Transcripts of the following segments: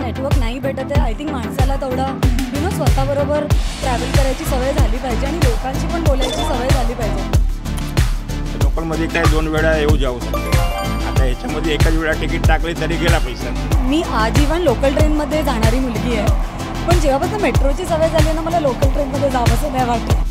Network नाही भेटत आहे. आय थिंक माणसाला तेवढा स्वतःबरोबर ट्रॅव्हल करायची सवय झाली पाहिजे आणि लोकांशी पण बोलायची सवय झाली पाहिजे. लोकलमध्ये काय 2 वेळा येऊ जाऊ शकतो. आता ह्याच्यामध्ये एकाच वेळा तिकीट टाकले तरी गेला पैसा. मी आजीवन लोकल ट्रेनमध्ये जाणारी मुलगी आहे, पण जेव्हापासून मेट्रोची सवय झाली ना मला लोकल ट्रेनमध्ये जावंसं नाही वाटतं.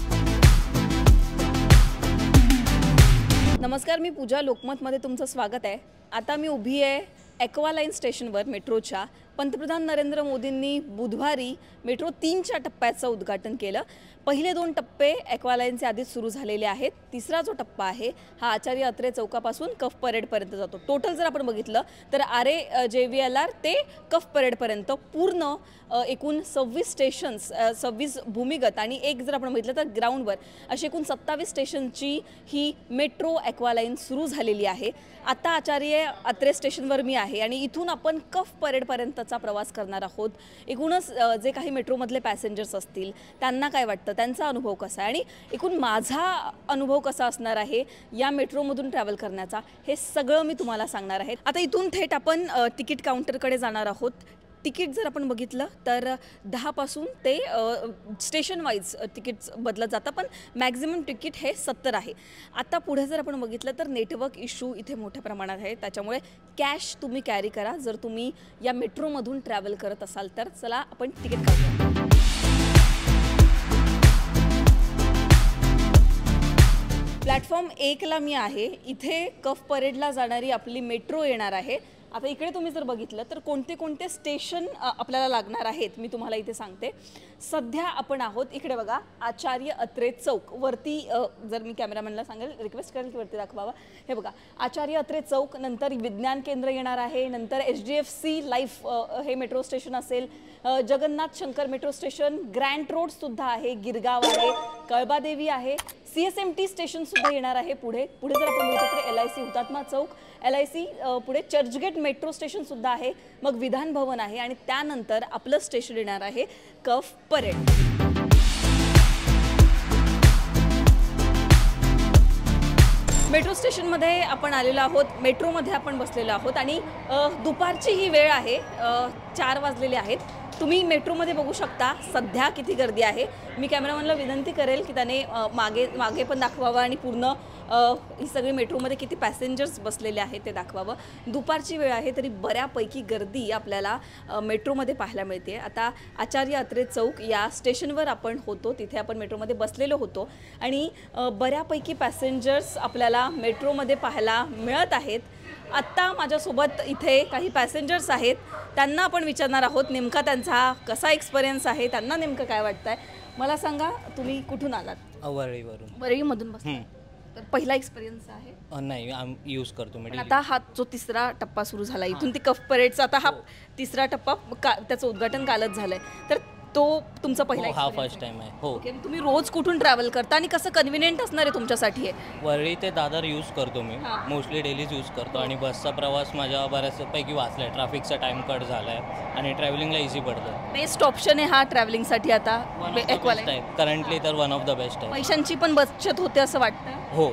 नमस्कार, मी पूजा. लोकमतमध्ये तुमचं स्वागत आहे. आता मी उभी आहे ॲक्वालाईन स्टेशनवर मेट्रोच्या. पंतप्रधान नरेंद्र मोदींनी बुधवारी मेट्रो 3च्या टप्प्याचं उद्घाटन केलं. पहिले 2 टप्पे ॲक्वालाईनचे आधीच सुरू झालेले आहेत. तिसरा जो टप्पा आहे हा आचार्य अत्रे चौकापासून कफ परेडपर्यंत जातो. टोटल जर आपण बघितलं तर JVLR ते कफ परेडपर्यंत पूर्ण एकूण 26 स्टेशन्स, 26 भूमिगत आणि एक जर आपण बघितलं तर ग्राउंडवर अशी एकूण 27 स्टेशनची ही मेट्रो ॲक्वालाईन सुरू झालेली आहे. आता आचार्य अत्रे स्टेशनवर मी आहे आणि इथून आपण कफ परेडपर्यंतचा प्रवास करणार आहोत. एकूणच जे काही मेट्रोमधले पॅसेंजर्स असतील त्यांना काय वाटतं, त्यांचा अनुभव कसा आहे आणि एकूण माझा अनुभव कसा असणार आहे या मेट्रोमधून ट्रॅव्हल करण्याचा, हे सगळं मी तुम्हाला सांगणार आहे. आता इथून थेट आपण तिकीट काउंटरकडे जाणार आहोत. तिकीट जर आपण बघितलं तर 10 पासून ते स्टेशन वाईज तिकीट बदलत जातं, पण मॅक्झिमम तिकीट हे 70 आहे. आता पुढे जर आपण बघितलं तर नेटवर्क इश्यू इथे मोठ्या प्रमाणात आहे, त्याच्यामुळे कॅश तुम्ही कॅरी करा जर तुम्ही या मेट्रोमधून ट्रॅव्हल करत असाल तर. चला आपण तिकीट काढूया. प्लॅटफॉर्म 1ला मी आहे. इथे कफ परेडला जाणारी आपली मेट्रो येणार आहे. आता इकडे तुम्ही जर बघितलं तर कोणते कोणते स्टेशन आपल्याला लागणार आहेत मी तुम्हाला इथे सांगते. सध्या आपण आहोत इकडे बघा, आचार्य अत्रे चौक वरती. जर मी कॅमेरामॅनला सांगेल, रिक्वेस्ट करेल की वरती दाखवावा. हे बघा, आचार्य अत्रे चौक, नंतर विज्ञान केंद्र येणार आहे, नंतर HDFC लाईफ हे मेट्रो स्टेशन असेल, Jagannath Shankar metro station, grand रोडसुद्धा आहे, गिरगाव आहे, कळबादेवी आहे, CSMT स्टेशनसुद्धा येणार आहे. पुढे जर आपण बघितलं तर LIC हुतात्मा चौक, LIC पुढे चर्चगेट मेट्रो स्टेशनसुद्धा आहे, मग विधान भवन आहे आणि त्यानंतर आपलं स्टेशन येणार आहे कफ परेड. मेट्रो स्टेशनमध्ये आपण आलेलो आहोत, मेट्रोमध्ये आपण बसलेलो आहोत आणि दुपारची ही वेळ आहे, 4 वाजलेले आहेत. तुम्ही मेट्रोमध्ये बघू शकता सध्या किती गर्दी आहे. मी कॅमेरामॅनला विनंती करेल की त्याने मागे पण दाखवावं आणि पूर्ण ही सगळी मेट्रोमध्ये किती पॅसेंजर्स बसलेले आहेत ते दाखवावं. दुपारची वेळ आहे तरी बऱ्यापैकी गर्दी आपल्याला मेट्रोमध्ये पाहायला मिळते. आता आचार्य अत्रे चौक या स्टेशनवर आपण होतो, तिथे आपण मेट्रोमध्ये बसलेलो होतो आणि बऱ्यापैकी पॅसेंजर्स आपल्याला मेट्रोमध्ये पाहायला मिळत आहेत. आत्ता माझ्यासोबत इथे काही पॅसेंजर्स आहेत, त्यांना आपण विचारणार आहोत नेमका त्यांचा कसा एक्सपिरियन्स आहे, त्यांना नेमकं काय वाटतं आहे. मला सांगा, तुम्ही कुठून आलात? वरळीवरून. वरळीमधून बसला तर पहिला एक्सपिरियन्स आहे? नाही, यूज करतो मी. आता हा जो 3रा टप्पा सुरू झाला इथून ती कफ परेडचा, आता हा 3रा टप्पा त्याचं उद्घाटन कालच झालंय, तर तो तुमचा पहिला हा फर्स्ट टाइम आहे. हो. तुम्ही रोज कुठून ट्रॅव्हल करता आणि कसं कन्व्हिनियंट असणार आहे तुमच्यासाठी? वरळी ते दादर यूज करतो मी, मोस्टली डेलीज यूज करतो आणि बसचा प्रवास माझ्या बऱ्याचपैकी वाचलाय. ट्रॅफिकचा टाइम कट झालाय आणि ट्रॅव्हलिंगला इझी पडतं. बेस्ट ऑप्शन आहे हा ट्रॅव्हलिंगसाठी आता करंटली तर वन ऑफ द बेस्ट आहे. पैशांची पण बचत होते असं वाटतं? हो,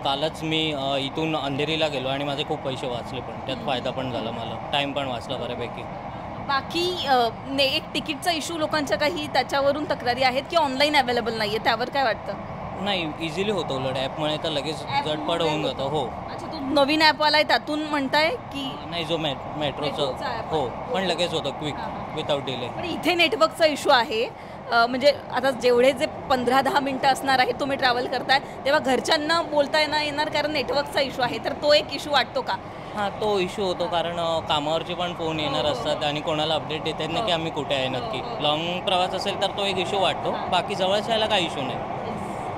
कालच मी इथून अंधेरीला गेलो आणि माझे खूप पैसे वाचले, पण त्यात फायदा पण झाला मला, टाईम पण वाचला बऱ्यापैकी. बाकी एक तिकीटचा इश्यू लोकांच्या काही त्याच्यावरून तक्रारी आहेत की ऑनलाईन अवेलेबल नाही आहे, त्यावर काय वाटतं? नाही, इझिली होतं उलट ॲपमुळे तर लगेच झटपट होऊन जातं. हो. अच्छा, तो नवीन ॲप आला आहे त्यातून म्हणताय की? नाही, जो मेट्रोचं हो, पण लगेच होतं क्विक, विदाउट डिले. पण इथे नेटवर्कचा इश्यू आहे, म्हणजे आता जेवढे जे 15-10 मिनटं असणार आहे तुम्ही ट्रॅव्हल करताय तेव्हा घरच्यांना बोलता येणार कारण नेटवर्कचा इश्यू आहे, तर तो एक इश्यू वाटतो का? हां, तो इश्यू होतो कारण कामावरचे पण फोन येणार असतात आणि कोणाला अपडेट देत आहेत ना की आम्ही कुठे आहे नक्की. लॉंग प्रवास असेल तर तो एक इश्यू वाटतो, बाकी जवळच्या यायला काही इश्यू नाही.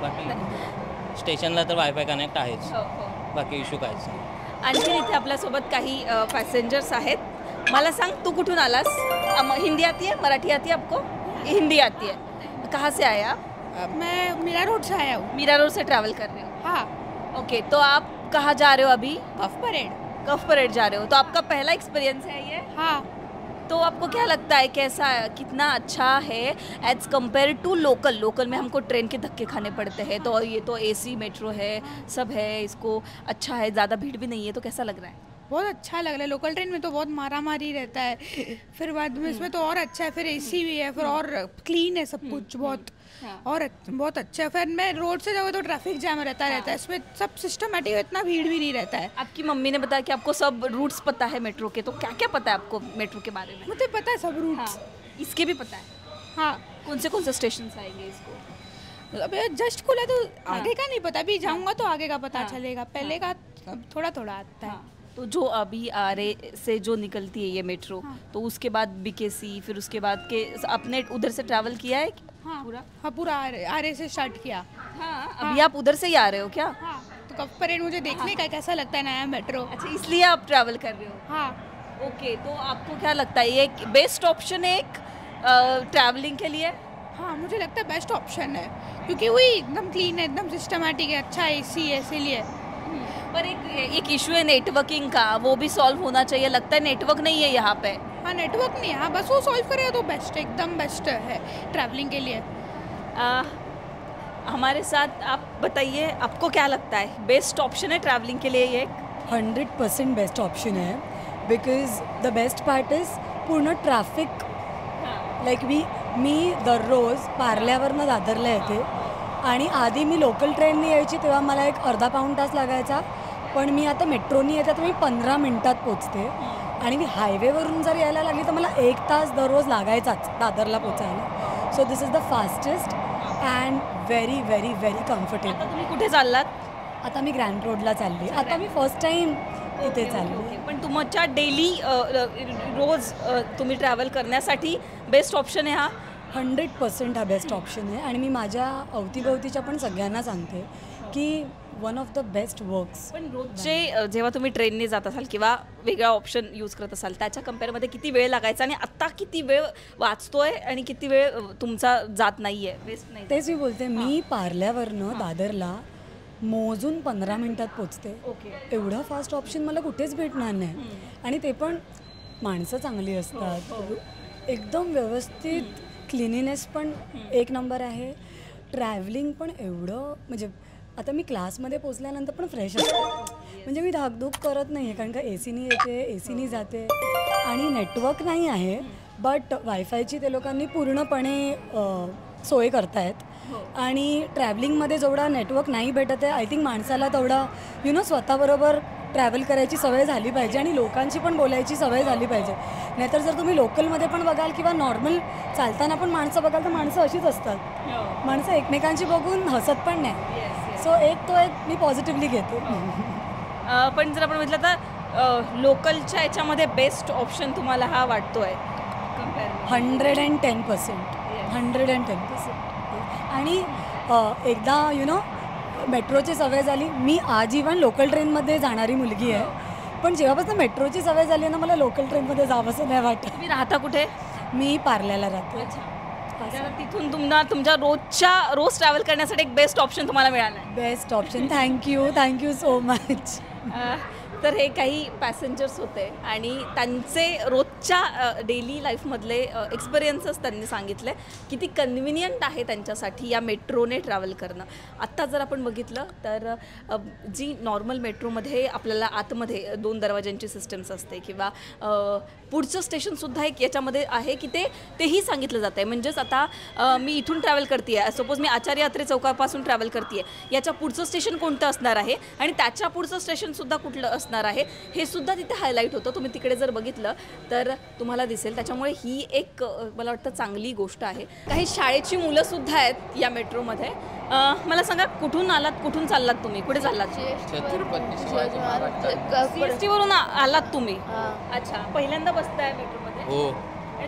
बाकी स्टेशनला तर वायफाय कनेक्ट आहेच, बाकी इश्यू काहीच नाही. आणखी इथे आपल्यासोबत काही पॅसेंजर्स आहेत. मला सांग, तू कुठून आलास? हिंदी आती है, मराठी आती है आपको? हिंदी आती है. कहाँ से आए आप? मैं मीरा रोड से आया हूँ. मीरा रोड से ट्रैवल कर रहे हो? हाँ. ओके, तो आप कहाँ जा रहे हो अभी? कफ परेड. कफ परेड जा रहे हो, तो आपका पहला एक्सपीरियंस है ये? हाँ. तो आपको क्या लगता है कैसा कितना अच्छा है as compare to local? Local में हमको ट्रेन के धक्के खाने पड़ते हैं, तो ये तो AC मेट्रो है, सब है, इसको अच्छा है, ज़्यादा भीड़ भी नहीं है, तो कैसा लग रहा है? बहुत अच्छा लग रहा है। लोकल ट्रेन में तो बहुत मारा मारी रहता है, फिर बाद में इसमें तो और अच्छा है, फिर एसी भी है, फिर और क्लीन है सब कुछ बहुत, और बहुत अच्छा है। फिर मैं रोड से जाऊँ तो ट्रैफिक जैम रहता है, इसमें सब सिस्टमेटिक, इतना भीड़ भी नहीं रहता है। आपकी मम्मी ने बताया कि आपको सब रूट्स पता है मेट्रो के, तो क्या क्या पता है आपको मेट्रो के बारे में? मुझे पता है सब रूट। हाँ, इसके भी पता है? हाँ, कौन से स्टेशन आएंगे इसको? अब जस्ट खुला तो आगे का नहीं पता, अभी जाऊंगा तो आगे का पता चलेगा, पहले का थोड़ा थोड़ा आता है। तो जो अभी आरे से जो निकलती है ये मेट्रो, तो उसके बाद बीकेसी, फिर उसके बाद के अपने उधर से ट्रैवल किया है? हाँ पूरा आरे से स्टार्ट किया। हाँ, अभी आप उधर से ही आ रहे हो क्या? हाँ, तो कब परेड मुझे देखने का कैसा लगता है नया मेट्रो। अच्छा, इसलिए आप ट्रैवल कर रहे हो? हाँ। ओके, तो आपको क्या लगता है ये बेस्ट ऑप्शन है एक ट्रैवलिंग के लिए? हाँ, मुझे लगता है बेस्ट ऑप्शन है, क्योंकि वही एकदम क्लीन है, एकदम सिस्टमेटिक है, अच्छा एसी है, इसीलिए। पर एक इशू है नेटवर्किंग का, वो भी सॉल्व होना चाहिए। लगता है नेटवर्क नहीं है यहाँ पे। हाँ, नेटवर्क नहीं है, हाँ, बस वो सॉल्व करेगा तो बेस्ट, एकदम बेस्ट है ट्रैवलिंग के लिए। हमारे साथ आप बताइए, आपको क्या लगता है बेस्ट ऑप्शन है ट्रैवलिंग के लिए ये? 100% बेस्ट ऑप्शन है, because the best part is पूर्ण ट्रॅफिक लाईक मी दररोज पार्ल्यावरनं दादरला येते आणि आधी मी लोकल ट्रेनने यायची तेव्हा मला एक अर्धा पाऊण तास लागायचा, पण मी आता मेट्रोनी येते तर मी 15 मिनिटात पोचते, आणि मी हायवेवरून जर यायला लागली तर मला 1 तास दररोज लागायचाच दादरला पोचायला. So this is the fastest and very very very comfortable. आता तुम्ही कुठे चाललात? आता मी ग्रँड रोडला चालली. आता मी फर्स्ट टाइम इथे चालली. पण तुमच्या डेली रोज तुम्ही ट्रॅव्हल करण्यासाठी बेस्ट ऑप्शन आहे हा? 100% हा बेस्ट ऑप्शन आहे, आणि मी माझ्या अवतीभवतीच्या पण सगळ्यांना सांगते की one of the best works. पण रोजचे जेव्हा तुम्ही ट्रेनने जात असाल किंवा वेगळा ऑप्शन यूज करत असाल, त्याच्या कम्पेअरमध्ये किती वेळ लागायचा आणि आत्ता किती वेळ वाचतोय आणि किती वेळ तुमचा जात नाही आहे, वेस्ट नाही? तेच मी बोलते, मी पार्ल्यावरनं दादरला मोजून 15 मिनिटात पोचते. एवढा फास्ट ऑप्शन मला कुठेच भेटणार नाही, आणि ते पण माणसं चांगली असतात, एकदम व्यवस्थित, क्लिनिनेस पण एक नंबर आहे, ट्रॅव्हलिंग पण एवढं, म्हणजे आता मी क्लासमध्ये पोचल्यानंतर पण फ्रेश असते, म्हणजे मी धाकधूक करत नाही आहे, कारण का एसीनी येते, एसीनी जाते, आणि नेटवर्क नाही आहे, बट वायफायची ते लोकांनी पूर्णपणे सोय करतायत, आणि ट्रॅव्हलिंगमध्ये जेवढा नेटवर्क नाही भेटत आहे, आय थिंक माणसाला तेवढा स्वतःबरोबर ट्रॅव्हल करायची सवय झाली पाहिजे, आणि लोकांची पण बोलायची सवय झाली पाहिजे. नाहीतर जर तुम्ही लोकलमध्ये पण बघाल किंवा नॉर्मल चालताना पण माणसं बघाल तर माणसं अशीच असतात, माणसं एकमेकांची बघून हसत पण नाही. सो एक मी पॉझिटिव्हली घेते. पण जर आपण म्हटलं तर लोकलच्या याच्यामध्ये बेस्ट ऑप्शन तुम्हाला हा वाटतोय? 110%. 110%. आणि एकदा मेट्रोची सवय झाली. मी आजीवन लोकल ट्रेनमध्ये जाणारी मुलगी आहे, पण जेव्हापासून मेट्रोची सवय झाली ना, मला लोकल ट्रेनमध्ये जावंसं नाही वाटत. तुम्ही राहता कुठे? मी पार्ल्याला राहते. तिथून तुमच्या रोज ट्रॅव्हल करण्यासाठी एक बेस्ट ऑप्शन तुम्हाला मिळालं आहे? Best option. Thank you so much. तर हे काही पॅसेंजर्स होते आणि त्यांचे रोजच्या डेली लाईफमधले एक्सपिरियन्सेस त्यांनी सांगितले, किती कन्व्हिनियंट आहे त्यांच्यासाठी या मेट्रोने ट्रॅव्हल करणं. आत्ता जर आपण बघितलं तर जी नॉर्मल मेट्रोमध्ये आपल्याला आतमध्ये 2 दरवाज्यांची सिस्टम्स असते, किंवा पुढचं स्टेशनसुद्धा एक याच्यामध्ये आहे की तेही सांगितलं जातं आहे. म्हणजेच आता मी इथून ट्रॅव्हल करते आहे, सपोज मी आचार्य यात्रे चौकापासून ट्रॅव्हल करते आहे, याच्या पुढचं स्टेशन कोणतं असणार आहे आणि त्याच्या पुढचं स्टेशनसुद्धा कुठलं असणार आहे हे सुद्धा तिथे हायलाईट होतं. तुम्ही तिकडे जर बघितलं तर तुम्हाला दिसेल. त्याच्यामुळे ही एक मला वाटतं चांगली गोष्ट आहे. काही शाळेची मुलंसुद्धा आहेत या मेट्रोमध्ये. मला सांगा, कुठून आलात, कुठून चाललात तुम्ही, कुठे चाललात? छत्रपती शिवाजी महाराज. CST वरून आलात तुम्ही? अच्छा, पहिल्यांदा बसताय मेट्रोमध्ये? हो.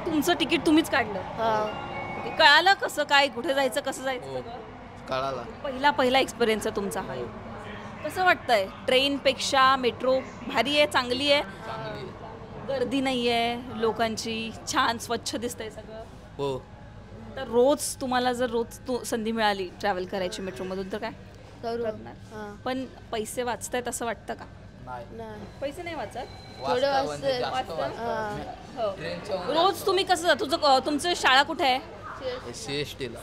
तुमचं तिकीट तुम्हीच काढलं? कळालं कसं काय, कुठे जायचं, कसं जायचं? कळाला. पहिला एक्सपिरियन्स आहे तुमचा हा. कसं वाटतंय? ट्रेनपेक्षा मेट्रो भारी आहे, चांगली आहे? गर्दी नाही आहे लोकांची, छान स्वच्छ दिसतंय सगळं? हो. तर तुम्हाला जर संधी मिळाली ट्रॅव्हल करायची मेट्रोमधून तर काय करणार? पण पैसे वाचतायत असं वाटतं का? पैसे नाही वाचत? रोज तुम्ही कसं जाता? तुमचं शाळा कुठे आहे?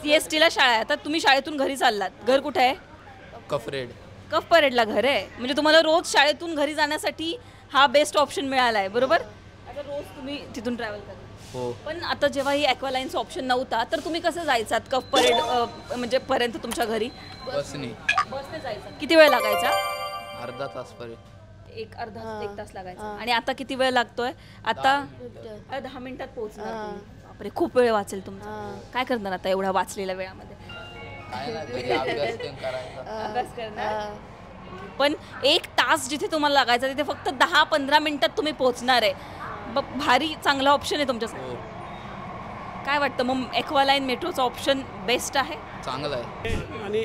CST ला शाळा आहे. तर तुम्ही शाळेतून घरी चाललात, घर कुठे आहे? कफ परेडला घर आहे. म्हणजे तुम्हाला रोज शाळेतून घरी जाण्यासाठी हा बेस्ट ऑप्शन मिळाला आहे, बरोबर? आता रोज तुम्ही तिथून ट्रॅव्हल करता. हो. पण आता जेव्हा ही ॲक्वालाईनचा ऑप्शन नव्हता तर तुम्ही कसं जायचात कफ परेड म्हणजे पर्यंत तुमच्या घरी? बसनी बसने जायचं. किती वेळ लागायचा? अर्धा तास पर्यंत. एक तास लागायचा. आणि आता किती वेळ लागतोय? आता 10 मिनिटात पोहोचणार तुम्ही. बापरे, खूप वेळ वाचेल तुमचा. काय करणार आता एवढा वाचलेल्या वेळामध्ये? काय नाही, घरी अभ्यास पण करायचा. अभ्यास करणार. पण 1 तास जिथे तुम्हाला लागायचा तिथे फक्त 10-15 मिनिटात तुम्ही पोहोचणार आहे. भारी चांगला ऑप्शन आहे तुमच्यासाठी. हो. काय वाटतं मग ॲक्वालाईन मेट्रोचा ऑप्शन बेस्ट आहे? चांगलं आहे. आणि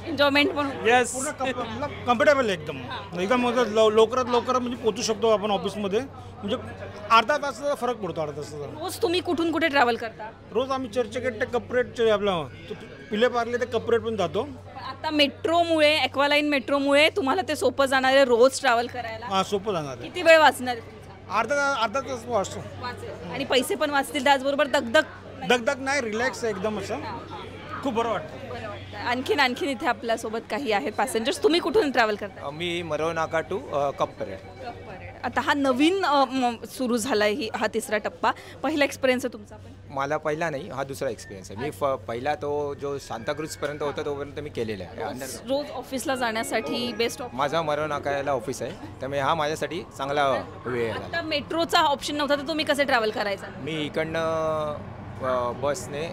एन्जॉयमेंट पण येस कम्फर्टेबल आहे एकदम एकदम लवकरात लवकर म्हणजे पोहोचू शकतो आपण ऑफिसमध्ये. म्हणजे अर्धा तासाचा फरक पडतो. अर्धा तासाचा. रोज तुम्ही कुठून कुठे ट्रॅव्हल करता? रोज आम्ही चर्चगेट ते कपरेट आपलं पिले पार्ले ते कपरेट पण जातो. आता मेट्रोमुळे ॲक्वालाईन मेट्रोमुळे तुम्हाला ते सोपं जाणार आहे रोज ट्रॅव्हल करायला. हां, सोपं जाणार आहे. किती वेळ वाचणार आहे तुमचा? अर्धा तास वाचतो. आणि पैसे पण वाचतील त्याचबरोबर दगदग नाही, रिलॅक्स आहे एकदम. असं खूप बरं वाटतं. आणखीन इथे आपल्यासोबत काही आहेत पॅसेंजर्स. तुम्ही कुठून ट्रॅव्हल करता? मी मरो नाका टू कप परेड. आता हा नवीन सुरू झाला आहे हा 3रा टप्पा. पहिला एक्सपिरियन्स आहे तुमचा? पण मला पहिला नाही, हा दुसरा एक्सपिरियन्स आहे. मी पहिला तो जो सांताक्रूजपर्यंत होता तोपर्यंत मी केलेला आहे. रोज ऑफिसला जाण्यासाठी बेस्ट माझा मरो नाकाला ऑफिस आहे, त्यामुळे हा माझ्यासाठी चांगला वेळ आहे. आता मेट्रोचा ऑप्शन नव्हता तर तुम्ही कसे ट्रॅव्हल करायचा? मी इकडनं बसने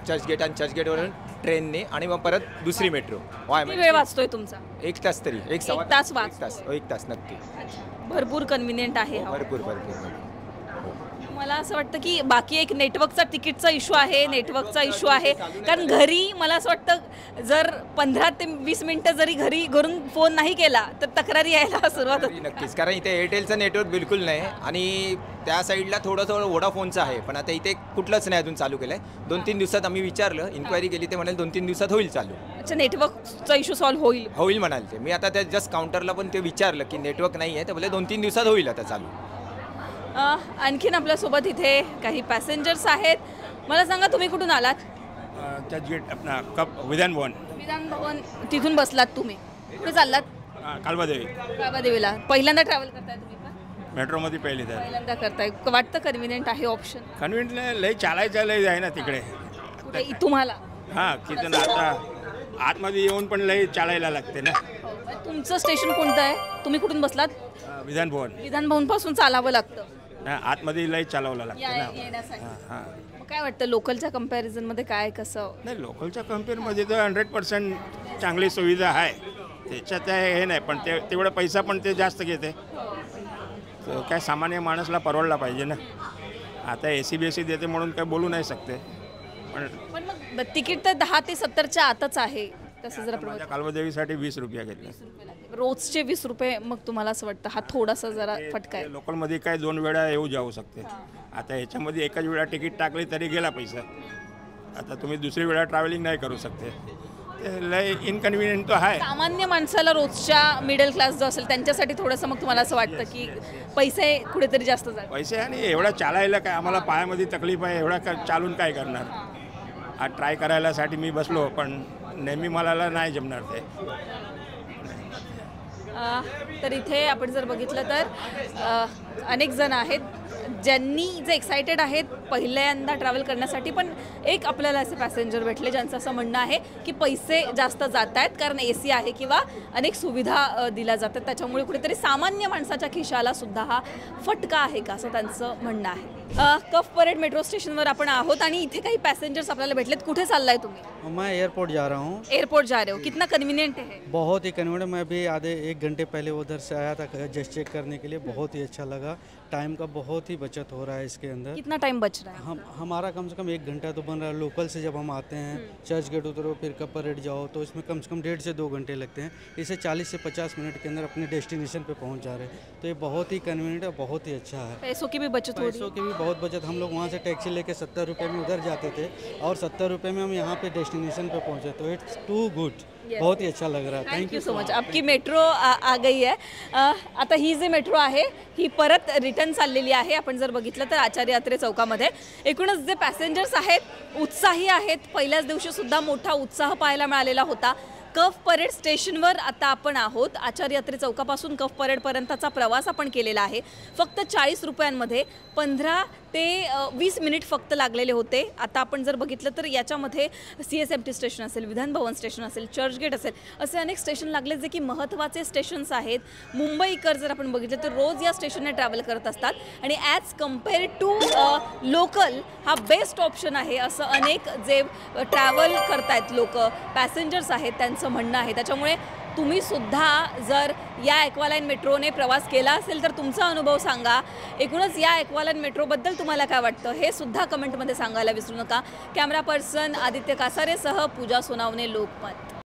चर्चगेट आणि चर्चगेटवरून ट्रेनने आणि मग परत दुसरी मेट्रो. वेळ वाचतोय तुमचा? 1 तास तरी. एक तास नक्की. भरपूर कन्व्हिनियंट आहे. भरपूर. मला असं वाटतं की बाकी एक नेटवर्कचा तिकीटचा इश्यू आहे. कारण घरी मला असं वाटतं जर 15 ते 20 मिनिटं जरी घरून फोन नाही केला तर तक्रारी यायला सुरुवात होती. नक्कीच, कारण इथे एअरटेलचं नेटवर्क बिलकुल नाही आणि त्या साईडला थोडं वोडाफोनचं आहे, पण आता इथे कुठलंच नाही अजून चालू केलं आहे. 2-3 दिवसात आम्ही विचारलं, इन्क्वायरी केली, ते म्हणाले 2-3 दिवसात होईल चालू. अच्छा, नेटवर्कचा इश्यू सॉल्व्ह होईल म्हणाले ते. मी आता त्या जस्ट काउंटरला पण ते विचारलं की नेटवर्क नाही आहे, तर बोलले 2-3 दिवसात होईल आता चालू. आणखीन आपल्यासोबत इथे काही पॅसेंजर्स आहेत. मला सांगा तुम्ही कुठून आलात? चर्चगेट आपला विधान भवन तिथून बसलात तुम्ही? कुठे चाललात? काळबादेवीला. पहिल्यांदा ट्रॅव्हल करताय तुम्ही? मेट्रोमध्ये पहिल्यांदा करताय. वाटतं कन्व्हिनियंट आहे ऑप्शन? कन्व्हिनियंट लय चालायचं लय आहे ना तिकडे. तुम्हाला? हां, तिथं आता आतमध्ये येऊन पण लय चालायला लागते ना. तुमचं स्टेशन कोणतं आहे? तुम्ही कुठून बसलात? विधान भवन पासून चालावं लागतं? आतमध्ये लय चालवलं लागतं ना. येण्यासाठी. हां. काय वाटतं लोकलच्या कम्पॅरिझनमध्ये काय कसं? नाही, लोकलच्या कम्पेअरमध्ये तर 100% चांगली सुविधा आहे. त्याच्यात हे नाही, पण तेवढा पैसा पण ते जास्त घेते. तर काय सामान्य माणसाला परवडला पाहिजे ना. आता AC देते म्हणून काय बोलू नाही शकते. पण मग तिकीट तर 10 ते 70च्या आतच आहे. तसं जर आपण काळबादेवीसाठी 20 रुपये घेतले. रोजचे 20 रुपये. मग तुम्हाला असं वाटतं हा थोडासा जरा फटका आहे? लोकलमध्ये काय 2 वेळा येऊ जाऊ शकते. आता ह्याच्यामध्ये एकच वेळा तिकीट टाकली तरी गेला पैसा. आता तुम्ही दुसरी वेळा ट्रॅव्हलिंग नाही करू शकते. लय इनकन्व्हिनियंट तो आहे. सामान्य माणसाला रोजच्या मिडल क्लास जो असेल त्यांच्यासाठी थोडंसं मग तुम्हाला असं वाटतं की पैसे कुठेतरी जास्त जातात? पैसे आणि एवढा चालायला काय आम्हाला पायामध्ये तकलीफ आहे, एवढा चालून काय करणार. आज ट्राय करायलासाठी मी बसलो, पण नेहमी मला नाही जमणार ते. तर इथे आपण जर बघितलं तर अनेक जण आहेत ज्यांनी जे एक्सायटेड आहेत पहिल्यांदा ट्रॅव्हल करण्यासाठी. पण एक आपल्याला असे पॅसेंजर भेटले ज्यांचं असं म्हणणं आहे की पैसे जास्त जात आहेत कारण AC आहे किंवा अनेक सुविधा दिल्या जातात, त्याच्यामुळे कुठेतरी सामान्य माणसाच्या खिशाला सुद्धा हा फटका आहे का, असं त्यांचं म्हणणं आहे. कफ परेड मेट्रो स्टेशनवर आपण आहोत आणि इथे काही पॅसेंजर्स आपल्याला भेटलेत. कुठे चाललाय तुम्ही? मैं एयरपोर्ट जा रहा हूँ. एयरपोर्ट जा रहे हो? कितना कन्वीनियंट है? बहुत ही कन्वीनियंट. मैं भी आधे 1 घंटे पहले उधर से आया था जस्ट चेक करने के लिए. बहुत ही अच्छा लगा. टाइम का बहुत ही बचत हो रहा है इसके अंदर. कितना टाइम बच रहा है? हमारा कम से कम 1 घंटा तो बन रहा है. लोकल से जब हम आते हैं चर्च गेट उतरो फिर कप परेड जाओ तो इसमें कम से कम 1.5 से 2 घंटे लगते हैं. इसे 40 से 50 मिनट के अंदर अपने डेस्टिनेशन पे पहुंच जा रहे हैं. तो ये बहुत ही कन्वीनियंट है, बहुत ही अच्छा है. पैसों की भी बचत हो रही है? पैसों की भी बहुत बचत. हम लोग वहाँ से टैक्सी लेके 70 रुपये में उधर जाते थे और 70 रुपये में हम यहाँ पे डेस्टिनेशन पे पहुँचे. तो इट्स टू गुड. बहुत ही अच्छा लग रहा है. Thank you so much. आपकी मेट्रो आ गई आहे. आता ही जी मेट्रो आहे ही परत रिटर्न चाललेली आहे. आपण जर बघितलं तर आचार्य यात्रे चौकामध्ये एकूणच जे पॅसेंजर्स आहेत उत्साही आहेत. पहिल्याच दिवशी सुद्धा मोठा उत्साह पाहायला मिळालेला होता. कफ परेड स्टेशनवर आता आपण आहोत. आचार्य यात्रे चौकापासून कफ परेडपर्यंतचा प्रवास आपण केलेला आहे. फक्त 40 रुपयांमध्ये 15 ते 20 मिनिट फक्त लागलेले होते. आता आपण जर बघितलं तर याच्यामध्ये CSMT स्टेशन असेल, विधान भवन स्टेशन असेल, चर्चगेट असेल, असे अनेक स्टेशन लागले जे की महत्त्वाचे स्टेशन्स आहेत. मुंबईकर जर आपण बघितलं तर रोज या स्टेशनने ट्रॅव्हल करत असतात आणि ॲज कम्पेअर टू लोकल हा बेस्ट ऑप्शन आहे असं अनेक जे ट्रॅव्हल करतायत लोक, पॅसेंजर्स आहेत, त्यांचं म्हणणं आहे. त्याच्यामुळे तुम्ही सुद्धा जर या ॲक्वालाईन मेट्रोने प्रवास केला असेल तर तुमचा अनुभव सांगा. एकूणच या ॲक्वालाईन मेट्रोबद्दल तुम्हाला काय वाटतं हे सुद्धा कमेंटमध्ये सांगायला विसरू नका. कॅमेरा पर्सन आदित्य कासारेसह पूजा सोनावणे, लोकमत.